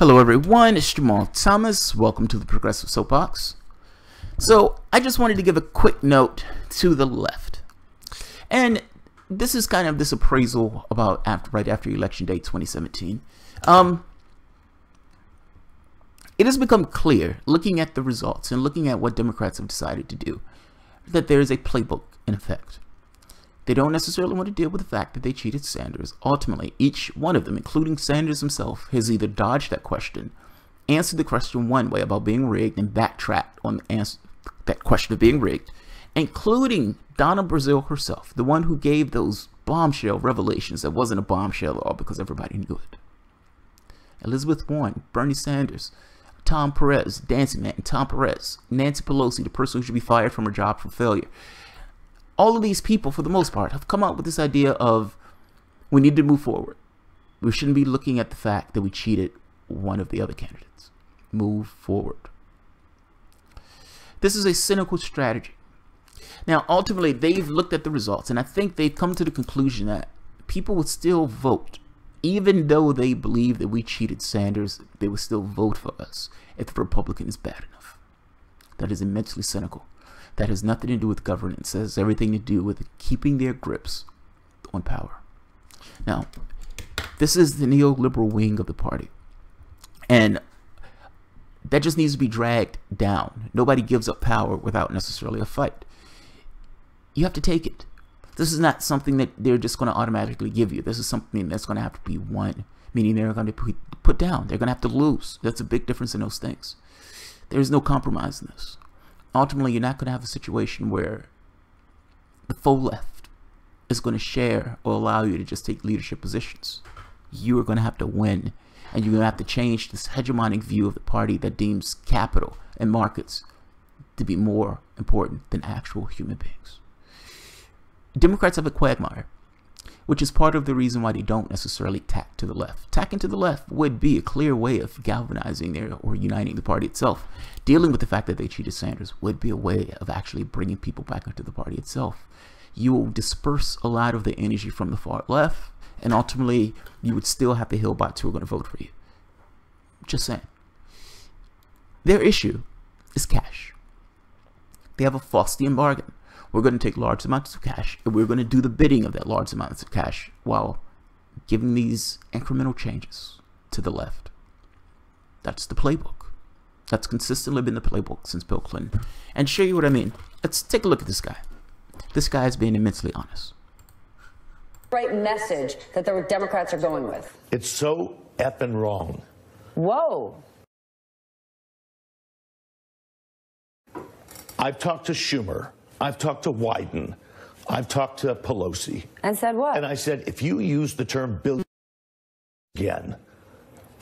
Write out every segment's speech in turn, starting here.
Hello everyone, it's Jamal Thomas. Welcome to the Progressive Soapbox. So I just wanted to give a quick note to the left. And this is kind of this appraisal about right after Election Day 2017. It has become clear, looking at the results and looking at what Democrats have decided to do, that there is a playbook in effect. They don't necessarily want to deal with the fact that they cheated Sanders. Ultimately, each one of them, including Sanders himself, has either dodged that question, answered the question one way about being rigged, and backtracked on the answer, that question of being rigged, including Donna Brazile herself, the one who gave those bombshell revelations that wasn't a bombshell at all because everybody knew it. Elizabeth Warren, Bernie Sanders, Tom Perez, Dancing Man, Tom Perez, Nancy Pelosi, the person who should be fired from her job for failure. All of these people, for the most part, have come up with this idea of we need to move forward. We shouldn't be looking at the fact that we cheated one of the other candidates. Move forward. This is a cynical strategy. Now, ultimately, they've looked at the results, and I think they've come to the conclusion that people would still vote. Even though they believe that we cheated Sanders, they would still vote for us if the Republican is bad enough. That is immensely cynical. That has nothing to do with governance. It has everything to do with keeping their grips on power. Now, this is the neoliberal wing of the party. And that just needs to be dragged down. Nobody gives up power without necessarily a fight. You have to take it. This is not something that they're just going to automatically give you. This is something that's going to have to be won, meaning they're going to be put down. They're going to have to lose. That's a big difference in those things. There's no compromise in this. Ultimately, you're not going to have a situation where the faux left is going to share or allow you to just take leadership positions. You are going to have to win, and you're going to have to change this hegemonic view of the party that deems capital and markets to be more important than actual human beings. Democrats have a quagmire, which is part of the reason why they don't necessarily tack to the left. Tacking to the left would be a clear way of galvanizing or uniting the party itself. Dealing with the fact that they cheated Sanders would be a way of actually bringing people back into the party itself. You will disperse a lot of the energy from the far left, and ultimately you would still have the Hillbots who are going to vote for you. Just saying. Their issue is cash. They have a Faustian bargain. We're going to take large amounts of cash, and we're going to do the bidding of that large amounts of cash while giving these incremental changes to the left. That's the playbook. That's consistently been the playbook since Bill Clinton. And show you what I mean. Let's take a look at this guy. This guy is being immensely honest. Right message that the Democrats are going with. It's so effing wrong. Whoa. I've talked to Schumer. I've talked to Wyden. I've talked to Pelosi. And said what? And I said, if you use the term billion again,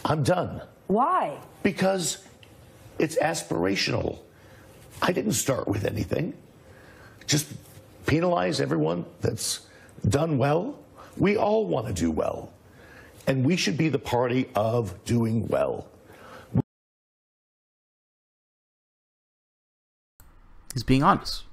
I'm done. Why? Because it's aspirational. I didn't start with anything. Just penalize everyone that's done well. We all want to do well. And we should be the party of doing well. He's being honest.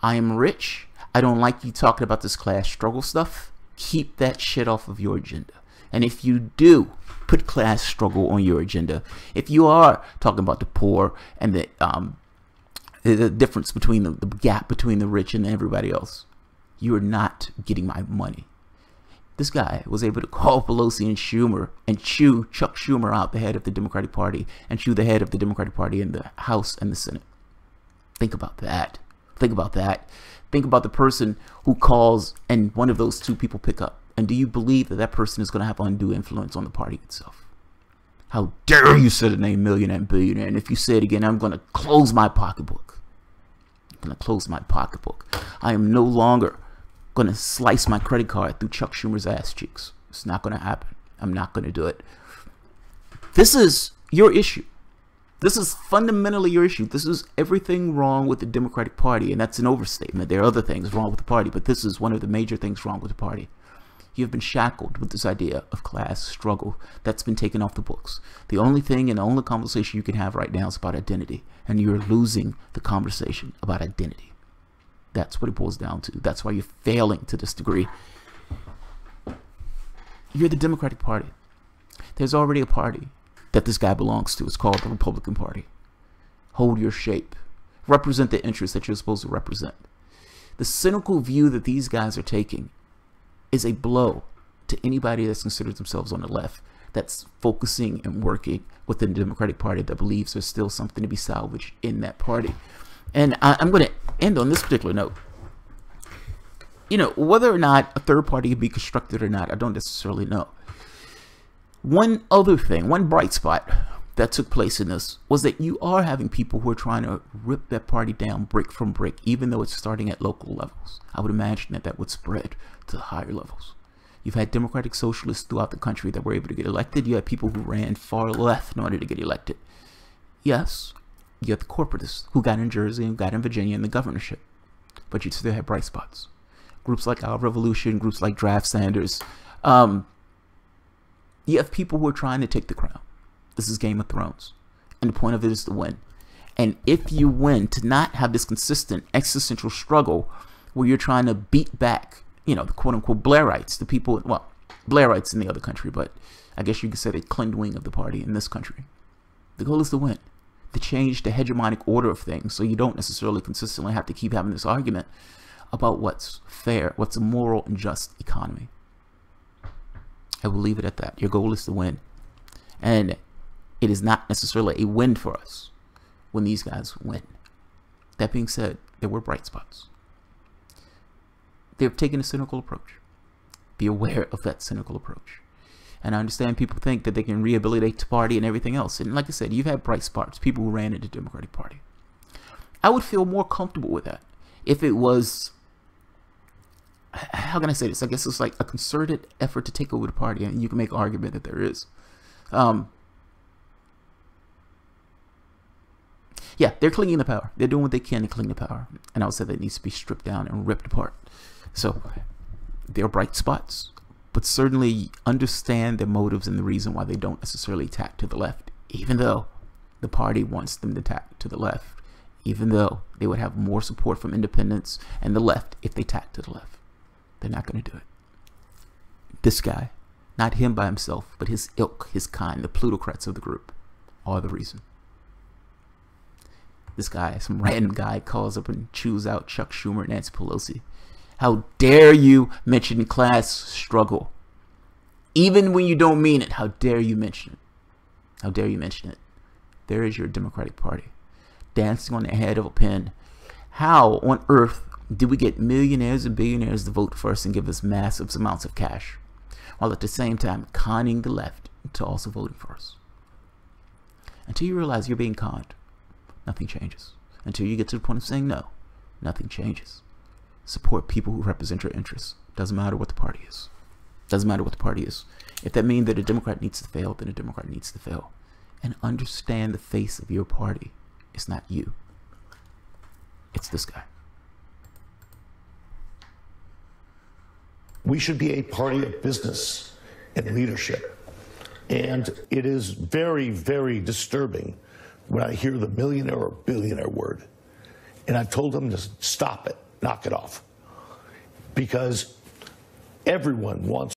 I am rich. I don't like you talking about this class struggle stuff. Keep that shit off of your agenda. And if you do put class struggle on your agenda, if you are talking about the poor and the difference between the gap between the rich and everybody else, you are not getting my money. This guy was able to call Pelosi and Schumer and chew Chuck Schumer out, the head of the Democratic Party, and chew the head of the Democratic Party in the House and the Senate. Think about that. Think about that. Think about the person who calls and one of those two people pick up. And do you believe that that person is going to have undue influence on the party itself? How dare you say the name millionaire and billionaire? And if you say it again, I'm going to close my pocketbook. I'm going to close my pocketbook. I am no longer going to slice my credit card through Chuck Schumer's ass cheeks. It's not going to happen. I'm not going to do it. This is your issue. This is fundamentally your issue. This is everything wrong with the Democratic Party, and that's an overstatement. There are other things wrong with the party, but this is one of the major things wrong with the party. You've been shackled with this idea of class struggle that's been taken off the books. The only thing and the only conversation you can have right now is about identity, and you're losing the conversation about identity. That's what it boils down to. That's why you're failing to this degree. You're the Democratic Party. There's already a party that this guy belongs to. It's called the Republican Party. Hold your shape. Represent the interests that you're supposed to represent. The cynical view that these guys are taking is a blow to anybody that's considers themselves on the left, that's focusing and working within the Democratic Party, that believes there's still something to be salvaged in that party. And I'm going to end on this particular note. You know, whether or not a third party can be constructed or not, I don't necessarily know. One other thing, one bright spot that took place in this was that you are having people who are trying to rip that party down brick from brick, even though it's starting at local levels. I would imagine that that would spread to higher levels. You've had democratic socialists throughout the country that were able to get elected. You had people who ran far left in order to get elected. Yes, you had the corporatists who got in Jersey and got in Virginia in the governorship. But you still had bright spots. Groups like Our Revolution, groups like Draft Sanders. You have people who are trying to take the crown. This is Game of Thrones. And the point of it is to win. And if you win, to not have this consistent existential struggle where you're trying to beat back, you know, the quote-unquote Blairites, the people, well, Blairites in the other country, but I guess you could say the clean wing of the party in this country. The goal is to win, to change the hegemonic order of things so you don't necessarily consistently have to keep having this argument about what's fair, what's a moral and just economy. I will leave it at that. Your goal is to win. And it is not necessarily a win for us when these guys win. That being said, there were bright spots. They've taken a cynical approach. Be aware of that cynical approach. And I understand people think that they can rehabilitate the party and everything else. And like I said, you've had bright spots, people who ran into the Democratic Party. I would feel more comfortable with that if it was, how can I say this? I guess it's like a concerted effort to take over the party, and you can make an argument that there is. Yeah, they're clinging to power. They're doing what they can to cling to power. And I would say that needs to be stripped down and ripped apart. So there are bright spots, but certainly understand their motives and the reason why they don't necessarily tack to the left, even though the party wants them to tack to the left, even though they would have more support from independents and the left if they tack to the left. They're not going to do it. This guy, not him by himself, but his ilk, his kind, the plutocrats of the group, are the reason. This guy, some random guy, calls up and chews out Chuck Schumer and Nancy Pelosi. How dare you mention class struggle? Even when you don't mean it, how dare you mention it? How dare you mention it? There is your Democratic Party, dancing on the head of a pin. How on earth did we get millionaires and billionaires to vote for us and give us massive amounts of cash, while at the same time conning the left into also voting for us? Until you realize you're being conned, nothing changes. Until you get to the point of saying no, nothing changes. Support people who represent your interests. Doesn't matter what the party is. Doesn't matter what the party is. If that means that a Democrat needs to fail, then a Democrat needs to fail. And understand the face of your party. It's not you. It's this guy. We should be a party of business and leadership. And it is very, very disturbing when I hear the millionaire or billionaire word. And I've told them to stop it, knock it off. Because everyone wants